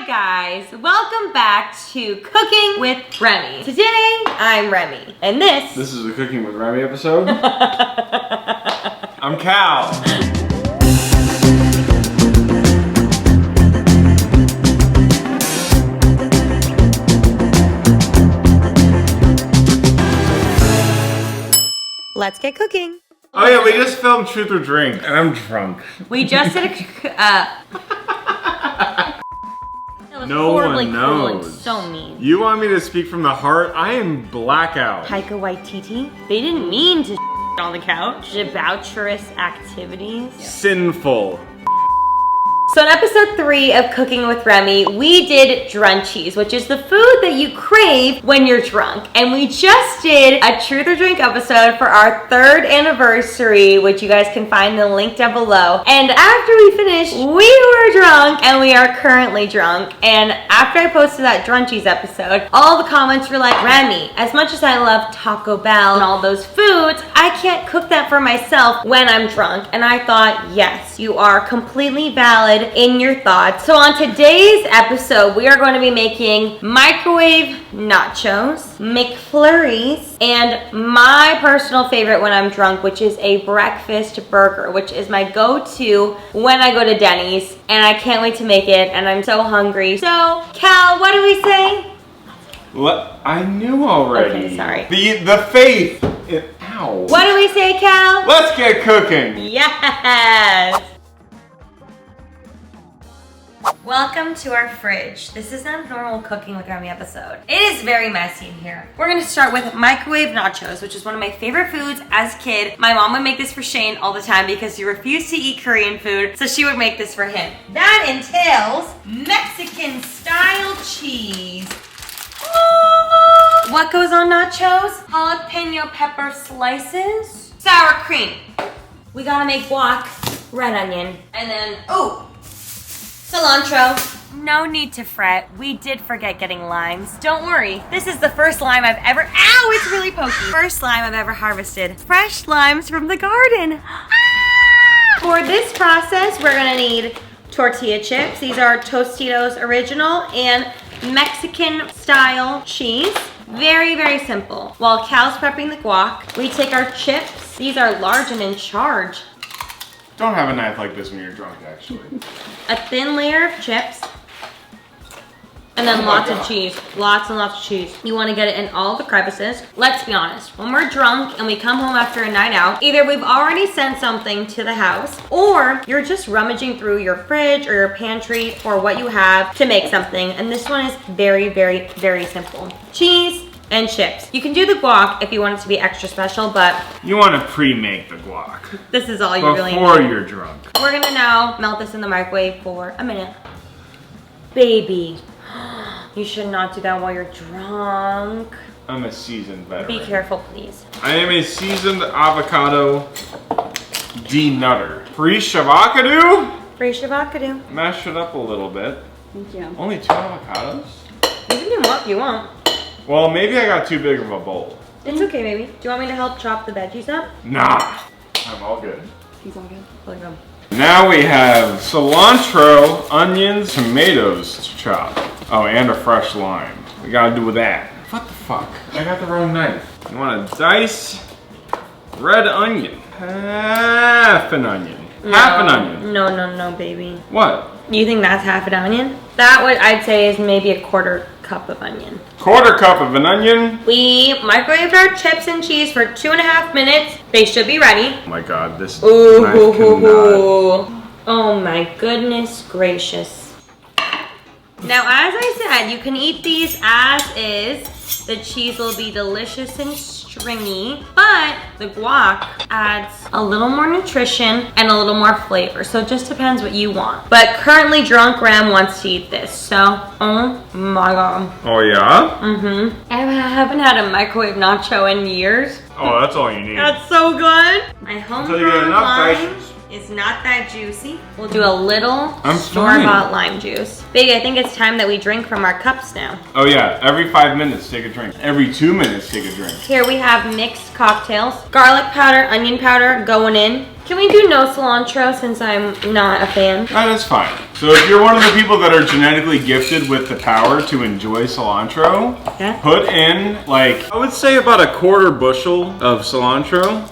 guys, welcome back to Cooking with Remy. Today, I'm Remy, and this is a Cooking with Remy episode. I'm Cal. Let's get cooking. Oh yeah, we just filmed Truth or Drink, and I'm drunk. We just did No one knows. So mean. You want me to speak from the heart? I am blackout. Taika Waititi? They didn't mean to on the couch. Debaucherous activities. Sinful. So in episode 3 of Cooking with Remy, we did DRUNCHIES, which is the food that you crave when you're drunk. And we just did a Truth or Drink episode for our 3rd anniversary, which you guys can find the link down below. And after we finished, we were drunk, and we are currently drunk. And after I posted that DRUNCHIES episode, all the comments were like, Remy, as much as I love Taco Bell and all those foods, I can't cook that for myself when I'm drunk. And I thought, yes, you are completely valid in your thoughts. So on today's episode, we are going to be making microwave nachos, McFlurries, and my personal favorite when I'm drunk, which is a breakfast burger, which is my go-to when I go to Denny's, and I can't wait to make it, and I'm so hungry. So, Cal, what do we say? I knew already. Okay, sorry. The faith. Ow. What do we say, Cal? Let's get cooking. Yes. Welcome to our fridge. This is not a normal Cooking with Remy episode. It is very messy in here. We're gonna start with microwave nachos, which is one of my favorite foods as a kid. My mom would make this for Shane all the time because he refused to eat Korean food, so she would make this for him. That entails Mexican style cheese. What goes on nachos? Jalapeno pepper slices, sour cream. We gotta make guac, red onion, and then, cilantro. No need to fret. We did forget getting limes. Don't worry. This is the first lime I've ever... Ow, it's really pokey. First lime I've ever harvested. Fresh limes from the garden. For this process, we're gonna need tortilla chips. These are Tostitos Original and Mexican style cheese. Very, very simple. While Cal's prepping the guac, we take our chips. These are large and in charge. Don't have a knife like this when you're drunk, actually. A thin layer of chips, and then lots of cheese. Lots and lots of cheese. You want to get it in all the crevices. Let's be honest, when we're drunk and we come home after a night out, either we've already sent something to the house, or you're just rummaging through your fridge or your pantry for what you have to make something. And this one is very, very, very simple. Cheese and chips. You can do the guac if you want it to be extra special, but you want to pre-make the guac. This is all you really need. Before you're drunk. We're gonna now melt this in the microwave for a minute. Baby, you should not do that while you're drunk. I'm a seasoned veteran. Be careful, please. I am a seasoned avocado denutter. Free shavacado? Free shavacado. Mash it up a little bit. Thank you. Only 2 avocados? You can do what you want. Well, maybe I got too big of a bowl. It's okay, baby. Do you want me to help chop the veggies up? Nah, I'm all good. He's all good. Look at him. Now we have cilantro, onions, tomatoes to chop. Oh, and a fresh lime. We gotta do with that. What the fuck? I got the wrong knife. You wanna dice red onion. Half an onion. No. Half an onion. No, baby. What? You think that's half an onion? That would, I'd say, is maybe a 1/4 cup of onion. 1/4 cup of an onion. We microwaved our chips and cheese for 2.5 minutes. They should be ready. Oh my god, this knife cannot. Oh my goodness gracious. Now, as I said, you can eat these as is. The cheese will be delicious and stringy, but the guac adds a little more nutrition and a little more flavor. So it just depends what you want. But currently drunk Ram wants to eat this. So, oh my god. Oh yeah? Mm-hmm. I haven't had a microwave nacho in years. Oh, that's all you need. That's so good. My homegrown limes. is not that juicy. We'll do a little I'm store-bought lime juice. Baby, I think it's time that we drink from our cups now. Oh yeah, every 5 minutes take a drink. Every 2 minutes take a drink. Here we have mixed cocktails. Garlic powder, onion powder going in. Can we do no cilantro since I'm not a fan? That is fine. So if you're one of the people that are genetically gifted with the power to enjoy cilantro, Yeah. put in like, I would say about a quarter bushel of cilantro.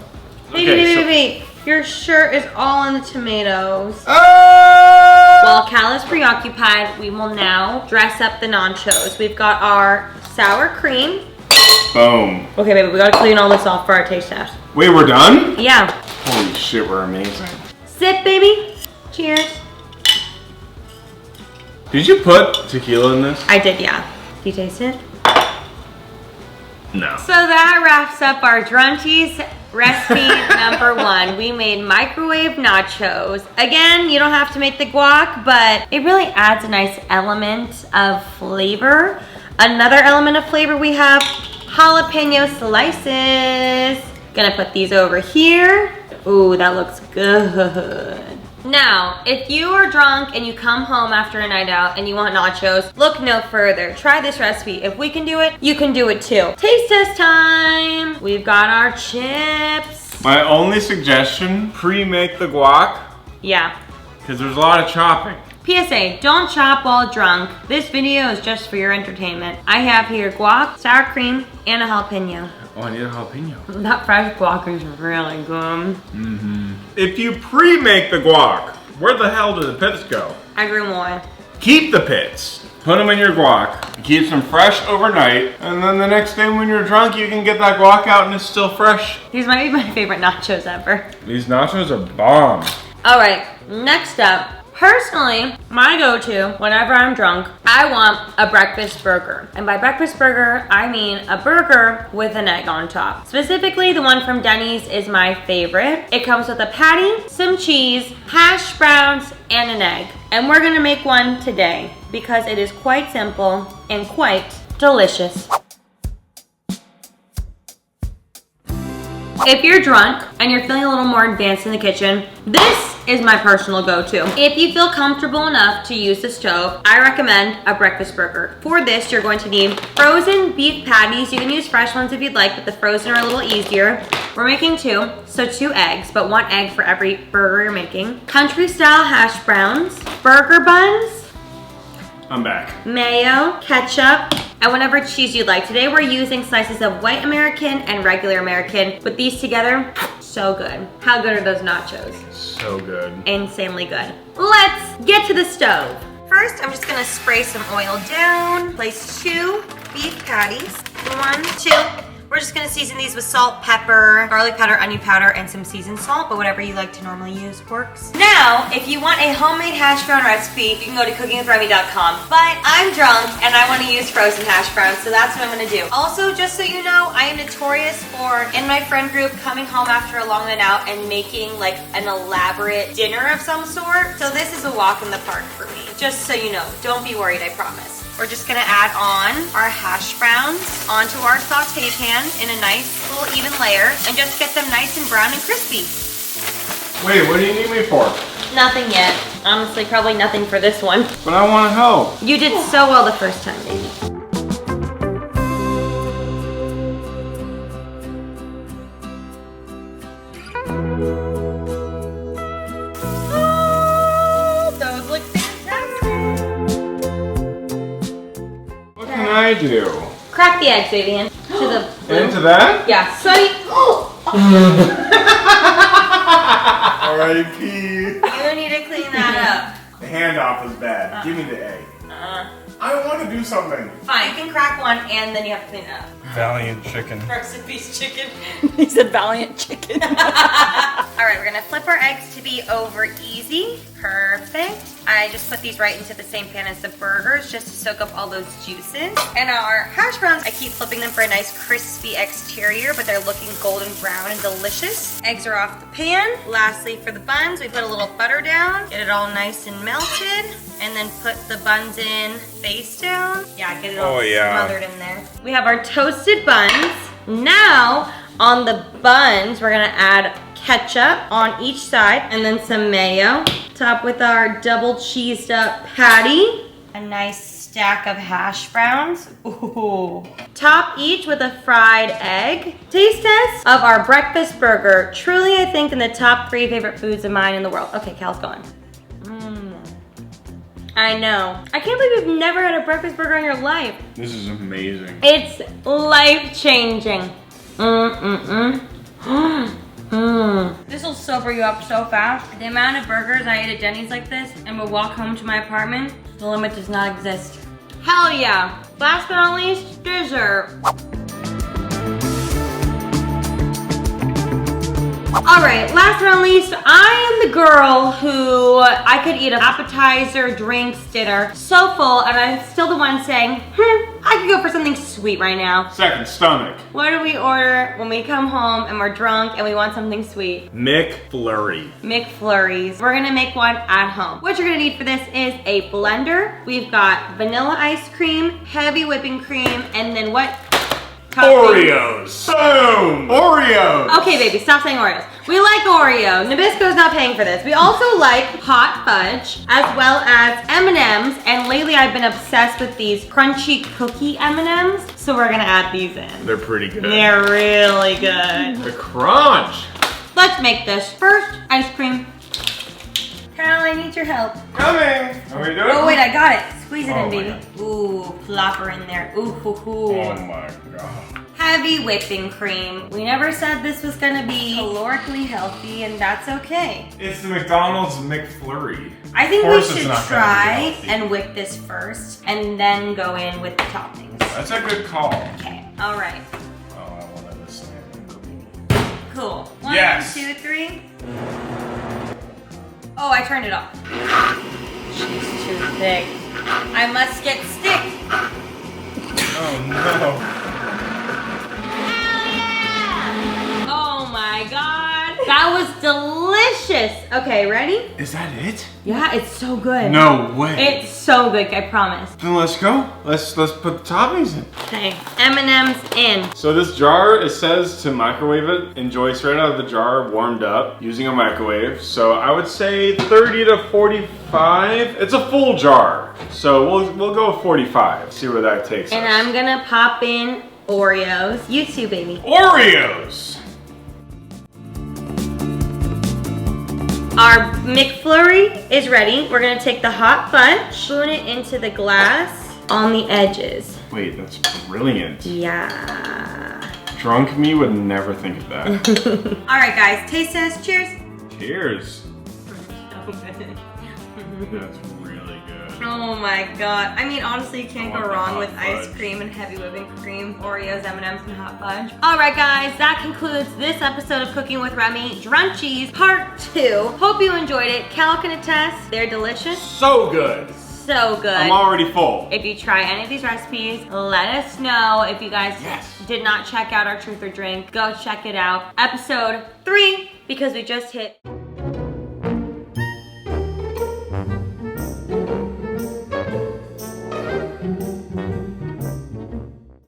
Wait. Your shirt is all in the tomatoes. Oh! While Cal is preoccupied, we will now dress up the nachos. We've got our sour cream. Boom. Okay, baby, we gotta clean all this off for our taste test. Wait, we're done? Yeah. Holy shit, we're amazing. Sip, baby. Cheers. Did you put tequila in this? I did, yeah. Do you taste it? No. So that wraps up our Drunchies recipe number 1. We made microwave nachos. Again, you don't have to make the guac, but it really adds a nice element of flavor. Another element of flavor we have jalapeno slices. Gonna put these over here. Ooh, that looks good. Now, if you are drunk and you come home after a night out and you want nachos, look no further. Try this recipe. If we can do it, you can do it too. Taste test time. We've got our chips. My only suggestion, pre-make the guac, Yeah. because there's a lot of chopping. PSA, don't chop while drunk. This video is just for your entertainment. I have here guac, sour cream, and a jalapeno. Oh, I need a jalapeno. That fresh guac is really good. If you pre-make the guac, where the hell do the pits go? I grew more. Keep the pits. Put them in your guac. Keep them fresh overnight, and then the next day when you're drunk, you can get that guac out and it's still fresh. These might be my favorite nachos ever. These nachos are bomb. All right, next up. Personally, my go-to whenever I'm drunk, I want a breakfast burger. And by breakfast burger, I mean a burger with an egg on top. Specifically, the one from Denny's is my favorite. It comes with a patty, some cheese, hash browns, and an egg. And we're gonna make one today because it is quite simple and quite delicious. If you're drunk and you're feeling a little more advanced in the kitchen, this is my personal go-to. If you feel comfortable enough to use the stove, I recommend a breakfast burger. For this, you're going to need frozen beef patties. You can use fresh ones if you'd like, but the frozen are a little easier. We're making 2, so 2 eggs, but 1 egg for every burger you're making. Country style hash browns, burger buns, I'm back. mayo, ketchup, and whatever cheese you'd like. Today we're using slices of white American and regular American. Put these together, so good. How good are those nachos? So good. Insanely good. Let's get to the stove. First, I'm just gonna spray some oil down. Place 2 beef patties. 1, 2. We're just gonna season these with salt, pepper, garlic powder, onion powder, and some seasoned salt, but whatever you like to normally use works. Now, if you want a homemade hash brown recipe, you can go to cookingwithremi.com. But I'm drunk and I wanna use frozen hash browns, so that's what I'm gonna do. Also, just so you know, I am notorious for, in my friend group, coming home after a long night out and making like an elaborate dinner of some sort. So this is a walk in the park for me. Just so you know, don't be worried, I promise. We're just gonna add on our hash browns onto our saute pan in a nice little even layer and just get them nice and brown and crispy. Wait, what do you need me for? Nothing yet. Honestly, probably nothing for this one. But I want to help. You did so well the first time, baby. Oh, those look fantastic. What can I do? Crack the eggs, baby, into the blue. Into that? Yeah, so R.I.P. you need to clean that The handoff is bad. Give me the egg. up. I want to do something. Fine, you can crack one and then you have to clean it up. Valiant chicken. Frozen beef chicken. He said valiant chicken. Alright, we're gonna flip our eggs to be over easy. Perfect. I just put these right into the same pan as the burgers just to soak up all those juices. And our hash browns, I keep flipping them for a nice crispy exterior, but they're looking golden brown and delicious. Eggs are off the pan. Lastly, for the buns, we put a little butter down, get it all nice and melted, and then put the buns in face down. Yeah, get it all smothered in there. We have our toasted buns. Now, on the buns, we're gonna add ketchup on each side, and then some mayo. Top with our double cheesed up patty. A nice stack of hash browns. Ooh. Top each with a fried egg. Taste test of our breakfast burger. Truly, I think, in the top 3 favorite foods of mine in the world. Okay, Cal's going. I know. I can't believe you've never had a breakfast burger in your life. This is amazing. It's life-changing. This will sober you up so fast. The amount of burgers I ate at Denny's like this and would walk home to my apartment, the limit does not exist. Hell yeah. Last but not least, dessert. All right, last but not least, I am the girl who I could eat an appetizer, drinks, dinner, so full, and I'm still the one saying, I could go for something sweet right now. Second stomach. What do we order when we come home and we're drunk and we want something sweet? McFlurry. McFlurries. We're gonna make one at home. What you're gonna need for this is a blender. We've got vanilla ice cream, heavy whipping cream, and then what? Oreos. Boom. Oreos. Okay, baby, stop saying Oreos. We like Oreo. Nabisco's not paying for this. We also like hot fudge, as well as M&Ms, and lately I've been obsessed with these crunchy cookie M&Ms, so we're gonna add these in. They're pretty good. They're really good. The crunch. Let's make this. First, ice cream. Carol, I need your help. Coming. Are we doing? Oh wait, I got it. Squeeze it in, my baby. God. Ooh, plop her in there. Ooh, hoo, hoo. Oh my god. Heavy whipping cream. We never said this was gonna be calorically healthy, and that's okay. It's the McDonald's McFlurry. I think Of we course it's should not gonna be try healthy. and whip this first, and then go in with the toppings. That's a good call. Okay, all right. Oh, I wanted this thing. Cool. 1, Yes. 2, 3. Oh, I turned it off. She's too thick. I must get stick. Oh no. Oh my god. That was delicious. Okay, ready? Is that it? Yeah, it's so good. No way. It's so good, I promise. Then let's go. Let's put the toppings in. Okay, M&M's in. So this jar, it says to microwave it. Enjoy straight out of the jar, warmed up, using a microwave. So I would say 30 to 45. It's a full jar. So we'll go with 45. See where that takes And us. I'm gonna pop in Oreos. You too, baby. Oreos! Our McFlurry is ready. We're gonna take the hot fudge, spoon it into the glass on the edges. Wait, that's brilliant. Yeah. Drunk me would never think of that. All right, guys, taste test. Cheers. Cheers. That's really good. Oh my god. I mean, honestly, you can't I go want the wrong hot with ice fudge. cream and heavy whipping cream, Oreos, M&Ms, and hot fudge. All right, guys, that concludes this episode of Cooking with Remy, Drunchies Part 2. Hope you enjoyed it. Cal can attest, they're delicious. So good. So good. I'm already full. If you try any of these recipes, let us know. If you guys Yes. did not check out our Truth or Drink, go check it out. Episode 3, because we just hit